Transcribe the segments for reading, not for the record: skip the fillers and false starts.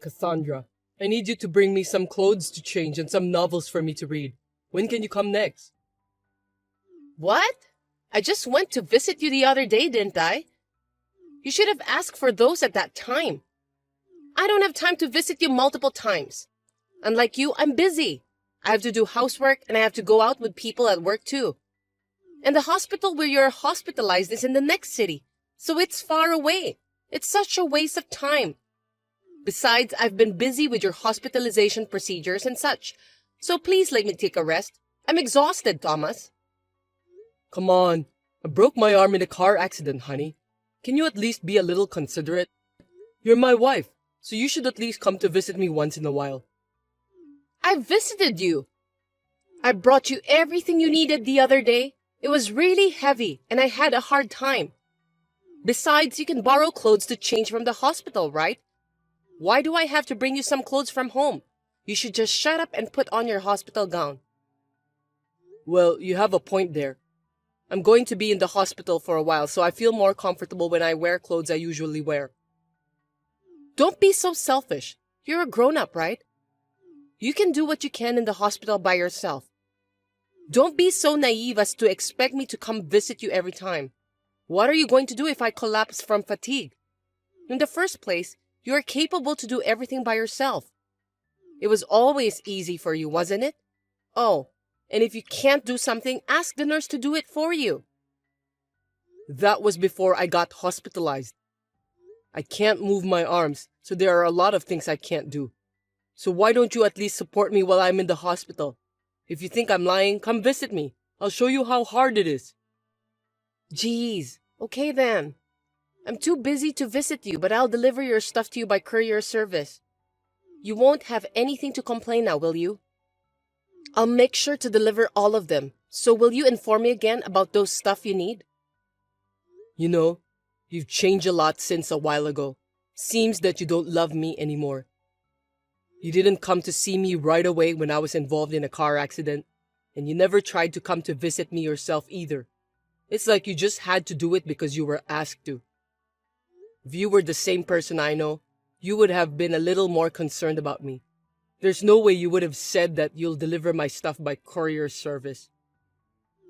Cassandra, I need you to bring me some clothes to change and some novels for me to read. When can you come next? What? I just went to visit you the other day, didn't I? You should have asked for those at that time. I don't have time to visit you multiple times. Unlike you, I'm busy. I have to do housework and I have to go out with people at work too. And the hospital where you're hospitalized is in the next city, so it's far away. It's such a waste of time. Besides, I've been busy with your hospitalization procedures and such, so please let me take a rest. I'm exhausted, Thomas. Come on, I broke my arm in a car accident, honey. Can you at least be a little considerate? You're my wife, so you should at least come to visit me once in a while. I visited you. I brought you everything you needed the other day. It was really heavy, and I had a hard time. Besides, you can borrow clothes to change from the hospital, right? Why do I have to bring you some clothes from home? You should just shut up and put on your hospital gown. Well, you have a point there. I'm going to be in the hospital for a while, so I feel more comfortable when I wear clothes I usually wear. Don't be so selfish. You're a grown-up, right? You can do what you can in the hospital by yourself. Don't be so naive as to expect me to come visit you every time. What are you going to do if I collapse from fatigue? In the first place, you are capable to do everything by yourself. It was always easy for you, wasn't it? Oh, and if you can't do something, ask the nurse to do it for you. That was before I got hospitalized. I can't move my arms, so there are a lot of things I can't do. So why don't you at least support me while I'm in the hospital? If you think I'm lying, come visit me. I'll show you how hard it is. Geez, okay then. I'm too busy to visit you, but I'll deliver your stuff to you by courier service. You won't have anything to complain now, will you? I'll make sure to deliver all of them. So will you inform me again about those stuff you need? You know, you've changed a lot since a while ago. Seems that you don't love me anymore. You didn't come to see me right away when I was involved in a car accident, and you never tried to come to visit me yourself either. It's like you just had to do it because you were asked to. If you were the same person I know, you would have been a little more concerned about me. There's no way you would have said that you'll deliver my stuff by courier service.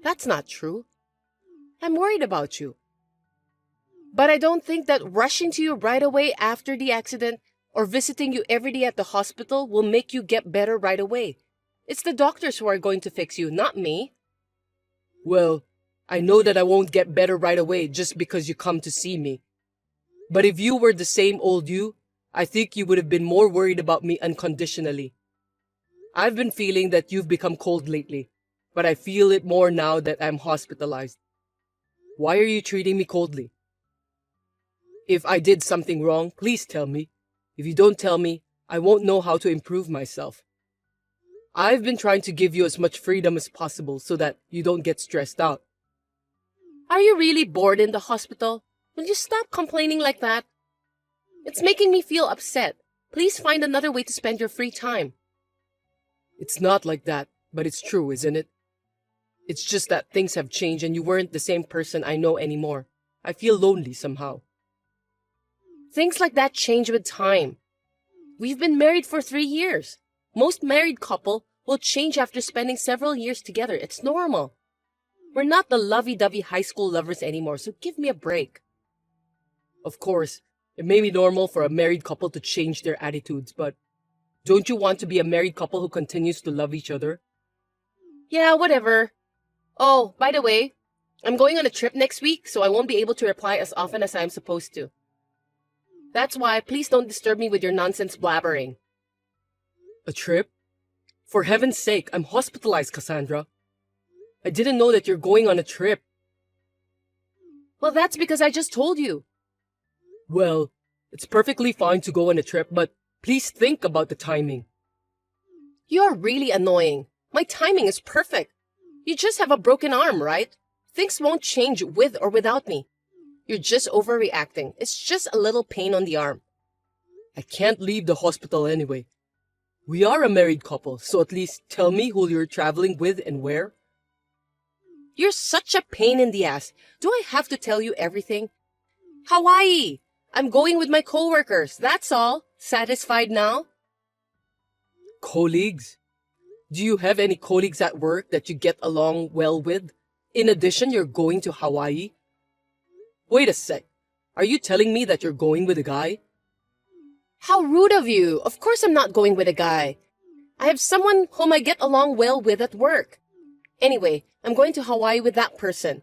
That's not true. I'm worried about you. But I don't think that rushing to you right away after the accident or visiting you every day at the hospital will make you get better right away. It's the doctors who are going to fix you, not me. Well, I know that I won't get better right away just because you come to see me. But if you were the same old you, I think you would have been more worried about me unconditionally. I've been feeling that you've become cold lately, but I feel it more now that I'm hospitalized. Why are you treating me coldly? If I did something wrong, please tell me. If you don't tell me, I won't know how to improve myself. I've been trying to give you as much freedom as possible so that you don't get stressed out. Are you really bored in the hospital? Will you stop complaining like that? It's making me feel upset. Please find another way to spend your free time. It's not like that, but it's true, isn't it? It's just that things have changed and you weren't the same person I know anymore. I feel lonely somehow. Things like that change with time. We've been married for 3 years. Most married couple will change after spending several years together. It's normal. We're not the lovey-dovey high school lovers anymore, so give me a break. Of course, it may be normal for a married couple to change their attitudes, but don't you want to be a married couple who continues to love each other? Yeah, whatever. Oh, by the way, I'm going on a trip next week, so I won't be able to reply as often as I'm supposed to. That's why please don't disturb me with your nonsense blabbering. A trip? For heaven's sake, I'm hospitalized, Cassandra. I didn't know that you're going on a trip. Well, that's because I just told you. Well, it's perfectly fine to go on a trip, but please think about the timing. You're really annoying. My timing is perfect. You just have a broken arm, right? Things won't change with or without me. You're just overreacting. It's just a little pain on the arm. I can't leave the hospital anyway. We are a married couple, so at least tell me who you're traveling with and where. You're such a pain in the ass. Do I have to tell you everything? Hawaii! I'm going with my coworkers, that's all. Satisfied now? Colleagues? Do you have any colleagues at work that you get along well with? In addition, you're going to Hawaii? Wait a sec. Are you telling me that you're going with a guy? How rude of you. Of course I'm not going with a guy. I have someone whom I get along well with at work. Anyway, I'm going to Hawaii with that person.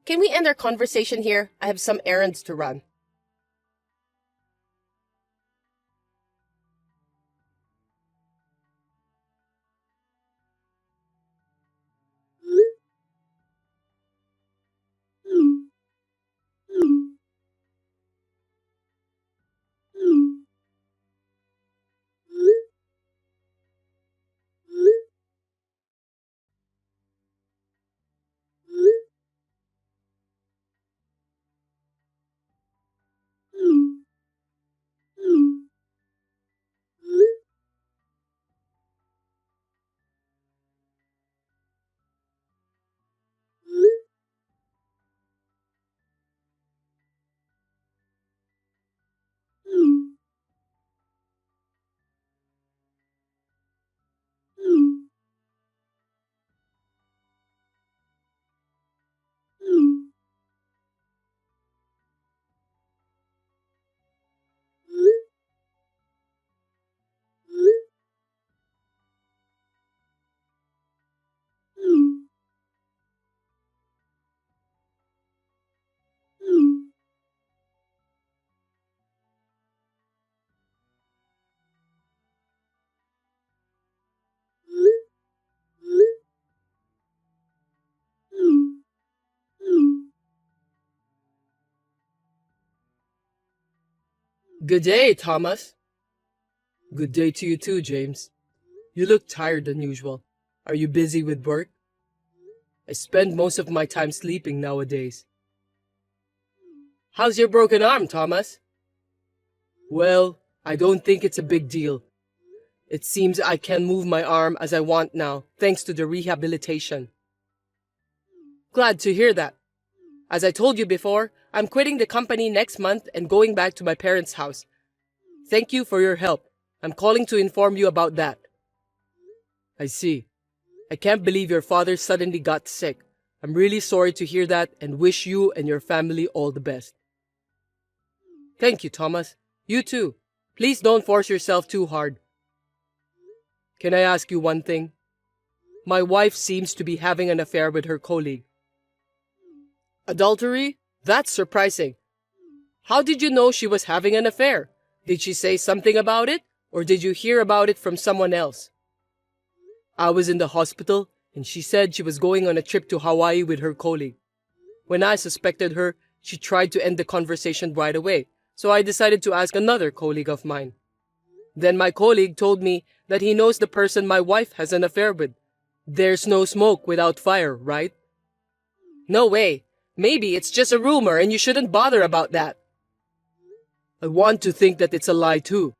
Can we end our conversation here? I have some errands to run. Good day, Thomas. Good day to you too, James. You look tired than usual. Are you busy with work? I spend most of my time sleeping nowadays. How's your broken arm, Thomas? Well, I don't think it's a big deal. It seems I can move my arm as I want now, thanks to the rehabilitation. Glad to hear that. As I told you before, I'm quitting the company next month and going back to my parents' house. Thank you for your help. I'm calling to inform you about that. I see. I can't believe your father suddenly got sick. I'm really sorry to hear that and wish you and your family all the best. Thank you, Thomas. You too. Please don't force yourself too hard. Can I ask you one thing? My wife seems to be having an affair with her colleague. Adultery? That's surprising. How did you know she was having an affair? Did she say something about it, or did you hear about it from someone else? I was in the hospital, and she said she was going on a trip to Hawaii with her colleague. When I suspected her, she tried to end the conversation right away, so I decided to ask another colleague of mine. Then my colleague told me that he knows the person my wife has an affair with. There's no smoke without fire, right? No way. Maybe it's just a rumor and you shouldn't bother about that. I want to think that it's a lie too.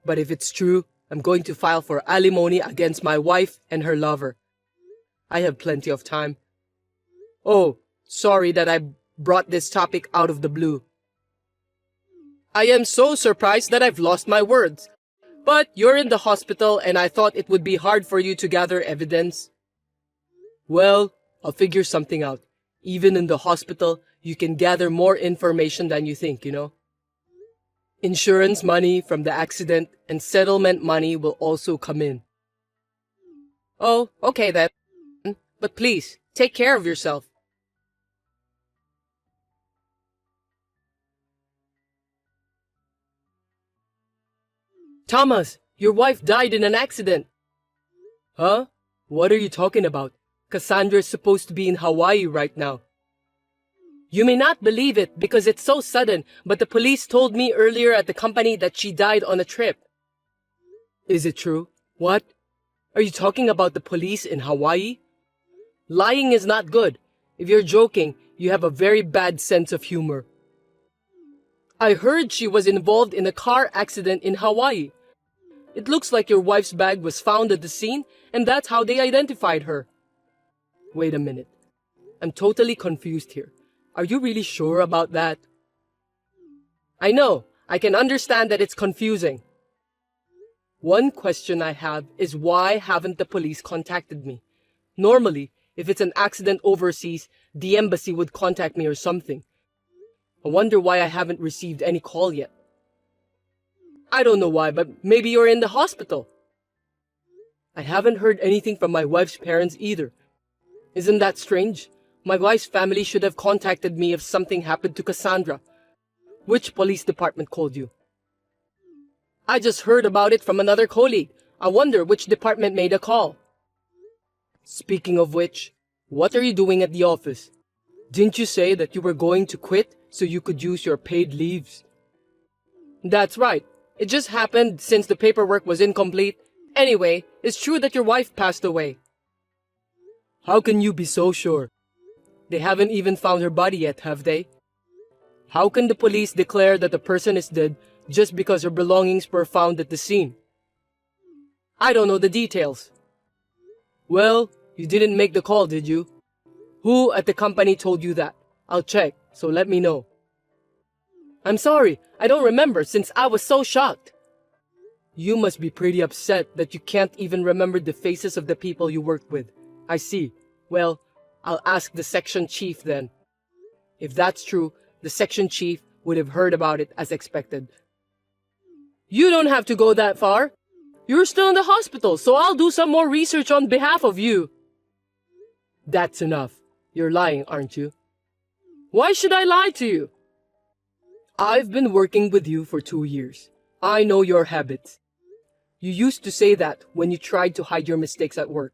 But if it's true, I'm going to file for alimony against my wife and her lover. I have plenty of time. Oh, sorry that I brought this topic out of the blue. I am so surprised that I've lost my words. But you're in the hospital and I thought it would be hard for you to gather evidence. Well, I'll figure something out. Even in the hospital, you can gather more information than you think, you know. Insurance money from the accident and settlement money will also come in. Oh, okay then. But please, take care of yourself. Thomas, your wife died in an accident. Huh? What are you talking about? Cassandra is supposed to be in Hawaii right now. You may not believe it because it's so sudden, but the police told me earlier at the company that she died on a trip. Is it true? What? Are you talking about the police in Hawaii? Lying is not good. If you're joking, you have a very bad sense of humor. I heard she was involved in a car accident in Hawaii. It looks like your wife's bag was found at the scene, and that's how they identified her. Wait a minute. I'm totally confused here. Are you really sure about that? I know. I can understand that it's confusing. One question I have is why haven't the police contacted me? Normally, if it's an accident overseas, the embassy would contact me or something. I wonder why I haven't received any call yet. I don't know why, but maybe you're in the hospital. I haven't heard anything from my wife's parents either. Isn't that strange? My wife's family should have contacted me if something happened to Cassandra. Which police department called you? I just heard about it from another colleague. I wonder which department made a call. Speaking of which, what are you doing at the office? Didn't you say that you were going to quit so you could use your paid leaves? That's right. It just happened since the paperwork was incomplete. Anyway, it's true that your wife passed away. How can you be so sure? They haven't even found her body yet, have they? How can the police declare that the person is dead just because her belongings were found at the scene? I don't know the details. Well, you didn't make the call, did you? Who at the company told you that? I'll check, so let me know. I'm sorry, I don't remember since I was so shocked. You must be pretty upset that you can't even remember the faces of the people you worked with. I see. Well, I'll ask the section chief then. If that's true, the section chief would have heard about it as expected. You don't have to go that far. You're still in the hospital, so I'll do some more research on behalf of you. That's enough. You're lying, aren't you? Why should I lie to you? I've been working with you for 2 years. I know your habits. You used to say that when you tried to hide your mistakes at work.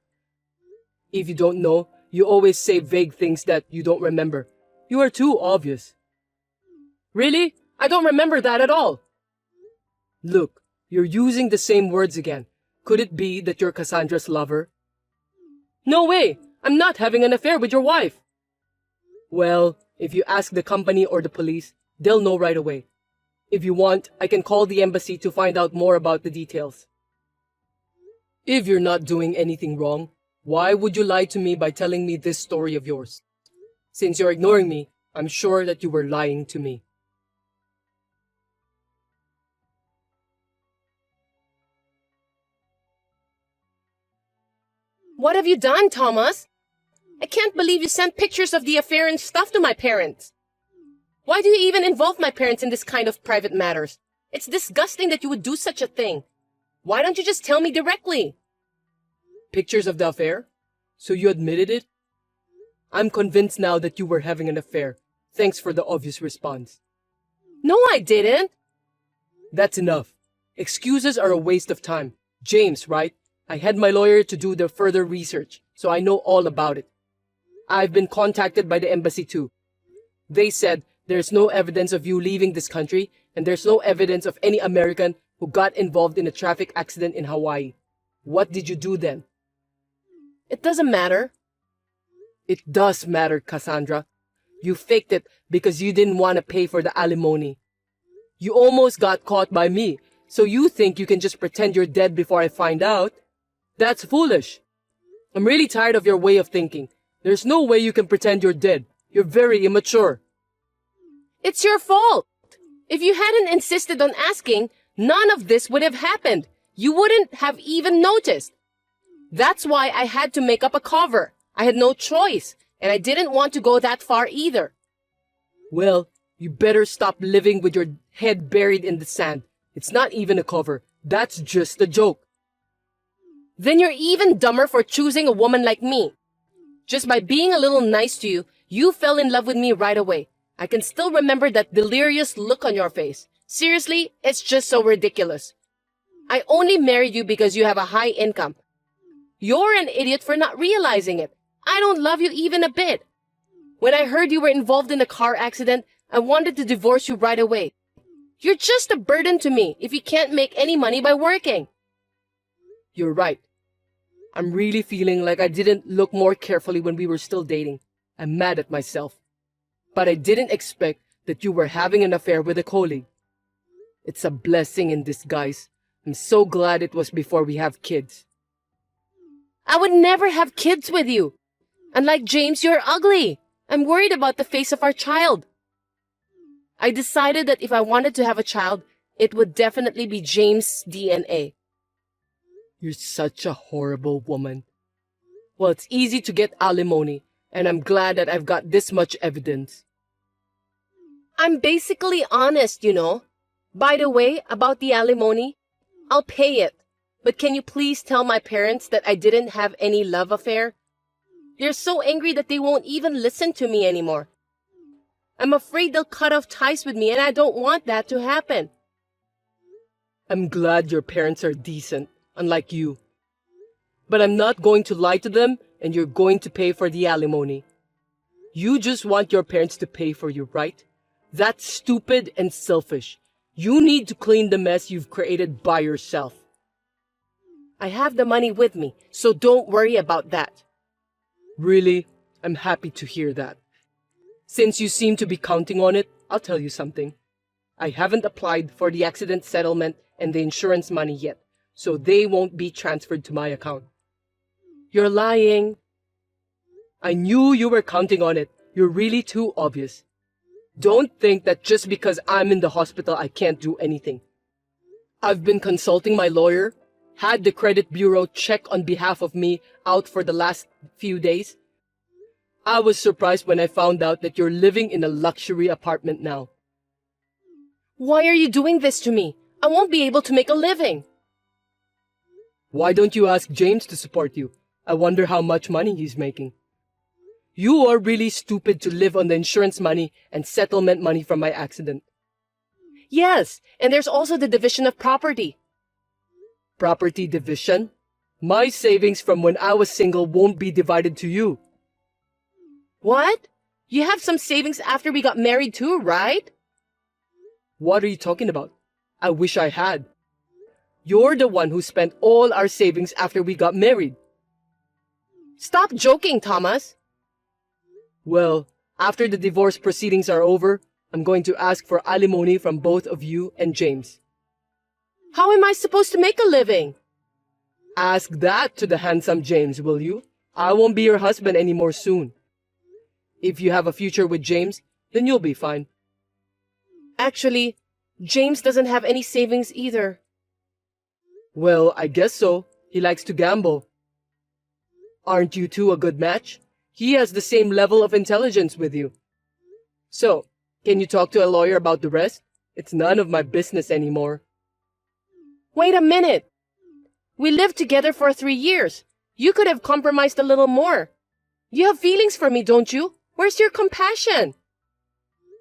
If you don't know, you always say vague things that you don't remember. You are too obvious. Really? I don't remember that at all. Look, you're using the same words again. Could it be that you're Cassandra's lover? No way! I'm not having an affair with your wife. Well, if you ask the company or the police, they'll know right away. If you want, I can call the embassy to find out more about the details. If you're not doing anything wrong, why would you lie to me by telling me this story of yours? Since you're ignoring me, I'm sure that you were lying to me. What have you done, Thomas? I can't believe you sent pictures of the affair and stuff to my parents. Why do you even involve my parents in this kind of private matters? It's disgusting that you would do such a thing. Why don't you just tell me directly? Pictures of the affair? So you admitted it? I'm convinced now that you were having an affair. Thanks for the obvious response. No, I didn't. That's enough. Excuses are a waste of time. James, right? I had my lawyer to do the further research, so I know all about it. I've been contacted by the embassy too. They said there's no evidence of you leaving this country, and there's no evidence of any American who got involved in a traffic accident in Hawaii. What did you do then? It doesn't matter. It does matter, Cassandra. You faked it because you didn't want to pay for the alimony. You almost got caught by me, so you think you can just pretend you're dead before I find out? That's foolish. I'm really tired of your way of thinking. There's no way you can pretend you're dead. You're very immature. It's your fault. If you hadn't insisted on asking, none of this would have happened. You wouldn't have even noticed. That's why I had to make up a cover. I had no choice, and I didn't want to go that far either. Well, you better stop living with your head buried in the sand. It's not even a cover. That's just a joke. Then you're even dumber for choosing a woman like me. Just by being a little nice to you, you fell in love with me right away. I can still remember that delirious look on your face. Seriously, it's just so ridiculous. I only married you because you have a high income. You're an idiot for not realizing it. I don't love you even a bit. When I heard you were involved in a car accident, I wanted to divorce you right away. You're just a burden to me if you can't make any money by working. You're right. I'm really feeling like I didn't look more carefully when we were still dating. I'm mad at myself. But I didn't expect that you were having an affair with a colleague. It's a blessing in disguise. I'm so glad it was before we have kids. I would never have kids with you. Unlike James, you're ugly. I'm worried about the face of our child. I decided that if I wanted to have a child, it would definitely be James' DNA. You're such a horrible woman. Well, it's easy to get alimony, and I'm glad that I've got this much evidence. I'm basically honest, you know. By the way, about the alimony, I'll pay it. But can you please tell my parents that I didn't have any love affair? They're so angry that they won't even listen to me anymore. I'm afraid they'll cut off ties with me, and I don't want that to happen. I'm glad your parents are decent, unlike you. But I'm not going to lie to them, and you're going to pay for the alimony. You just want your parents to pay for you, right? That's stupid and selfish. You need to clean the mess you've created by yourself. I have the money with me, so don't worry about that. Really? I'm happy to hear that. Since you seem to be counting on it, I'll tell you something. I haven't applied for the accident settlement and the insurance money yet, so they won't be transferred to my account. You're lying. I knew you were counting on it. You're really too obvious. Don't think that just because I'm in the hospital I can't do anything. I've been consulting my lawyer, had the credit bureau check on behalf of me out for the last few days. I was surprised when I found out that you're living in a luxury apartment now. Why are you doing this to me? I won't be able to make a living. Why don't you ask James to support you? I wonder how much money he's making. You are really stupid to live on the insurance money and settlement money from my accident. Yes, and there's also the division of property. Property division? My savings from when I was single won't be divided to you. What? You have some savings after we got married too, right? What are you talking about? I wish I had. You're the one who spent all our savings after we got married. Stop joking, Thomas. Well, after the divorce proceedings are over, I'm going to ask for alimony from both of you and James. How am I supposed to make a living? Ask that to the handsome James, will you? I won't be your husband anymore soon. If you have a future with James, then you'll be fine. Actually, James doesn't have any savings either. Well, I guess so. He likes to gamble. Aren't you two a good match? He has the same level of intelligence with you. So, can you talk to a lawyer about the rest? It's none of my business anymore. Wait a minute. We lived together for 3 years. You could have compromised a little more. You have feelings for me, don't you? Where's your compassion?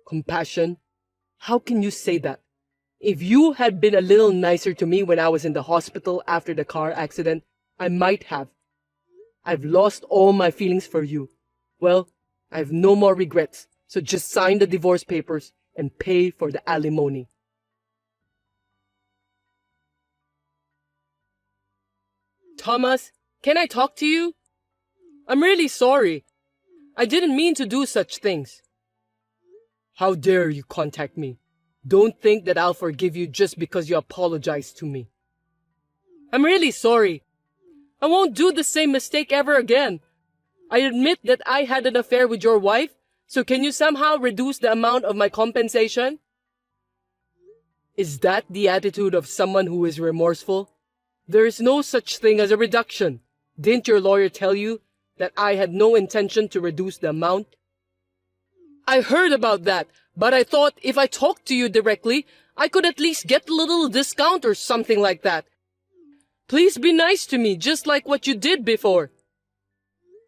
Compassion? How can you say that? If you had been a little nicer to me when I was in the hospital after the car accident, I might have. I've lost all my feelings for you. Well, I have no more regrets, so just sign the divorce papers and pay for the alimony. Thomas, can I talk to you? I'm really sorry. I didn't mean to do such things. How dare you contact me? Don't think that I'll forgive you just because you apologized to me. I'm really sorry. I won't do the same mistake ever again. I admit that I had an affair with your wife, so can you somehow reduce the amount of my compensation? Is that the attitude of someone who is remorseful? There is no such thing as a reduction. Didn't your lawyer tell you that I had no intention to reduce the amount? I heard about that, but I thought if I talked to you directly, I could at least get a little discount or something like that. Please be nice to me, just like what you did before.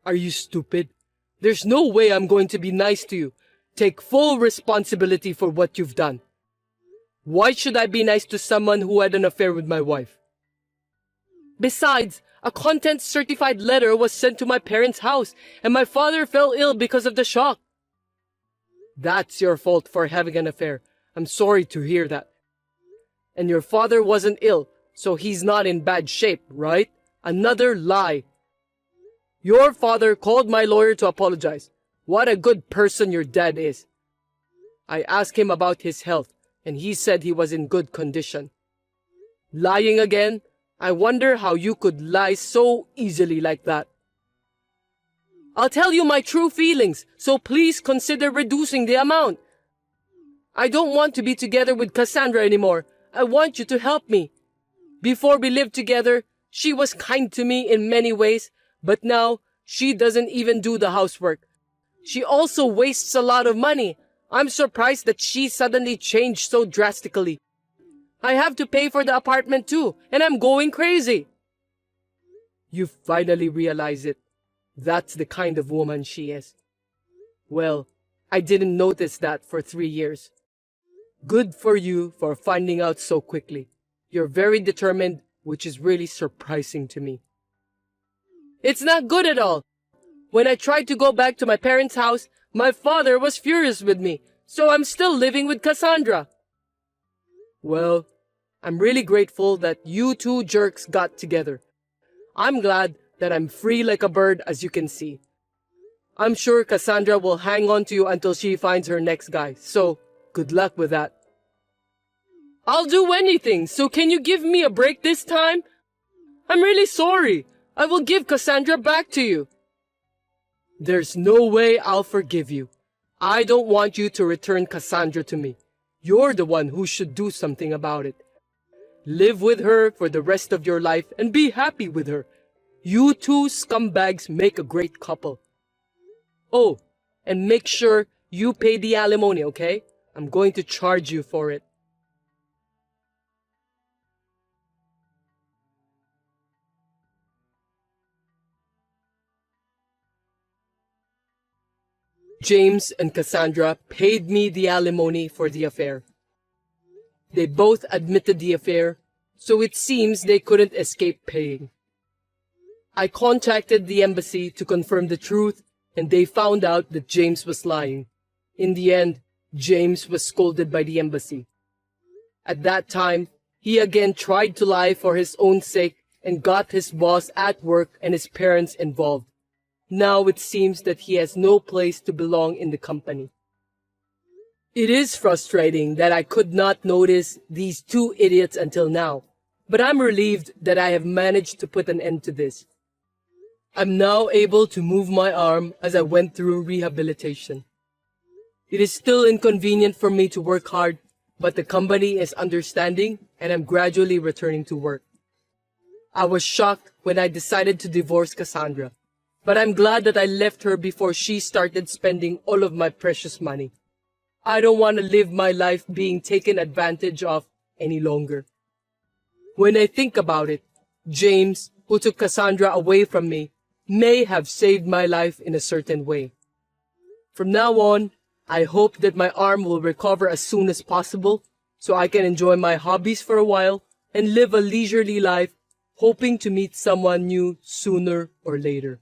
Are you stupid? There's no way I'm going to be nice to you. Take full responsibility for what you've done. Why should I be nice to someone who had an affair with my wife? Besides, a contents-certified letter was sent to my parents' house, and my father fell ill because of the shock. That's your fault for having an affair. I'm sorry to hear that. And your father wasn't ill, so he's not in bad shape, right? Another lie. Your father called my lawyer to apologize. What a good person your dad is. I asked him about his health, and he said he was in good condition. Lying again? I wonder how you could lie so easily like that. I'll tell you my true feelings, so please consider reducing the amount. I don't want to be together with Cassandra anymore. I want you to help me. Before we lived together, she was kind to me in many ways, but now she doesn't even do the housework. She also wastes a lot of money. I'm surprised that she suddenly changed so drastically. I have to pay for the apartment too, and I'm going crazy. You finally realize it. That's the kind of woman she is. Well, I didn't notice that for 3 years. Good for you for finding out so quickly. You're very determined, which is really surprising to me. It's not good at all. When I tried to go back to my parents' house, my father was furious with me, so I'm still living with Cassandra. Well, I'm really grateful that you two jerks got together. I'm glad that I'm free like a bird, as you can see. I'm sure Cassandra will hang on to you until she finds her next guy, so good luck with that. I'll do anything, so can you give me a break this time? I'm really sorry. I will give Cassandra back to you. There's no way I'll forgive you. I don't want you to return Cassandra to me. You're the one who should do something about it. Live with her for the rest of your life and be happy with her. You two scumbags make a great couple. Oh, and make sure you pay the alimony, okay? I'm going to charge you for it. James and Cassandra paid me the alimony for the affair. They both admitted the affair, so it seems they couldn't escape paying. I contacted the embassy to confirm the truth, and they found out that James was lying. In the end, James was scolded by the embassy. At that time, he again tried to lie for his own sake and got his boss at work and his parents involved. Now it seems that he has no place to belong in the company. It is frustrating that I could not notice these two idiots until now, but I'm relieved that I have managed to put an end to this. I'm now able to move my arm as I went through rehabilitation. It is still inconvenient for me to work hard, but the company is understanding and I'm gradually returning to work. I was shocked when I decided to divorce Cassandra, but I'm glad that I left her before she started spending all of my precious money. I don't want to live my life being taken advantage of any longer. When I think about it, James, who took Cassandra away from me, may have saved my life in a certain way. From now on, I hope that my arm will recover as soon as possible so I can enjoy my hobbies for a while and live a leisurely life, hoping to meet someone new sooner or later.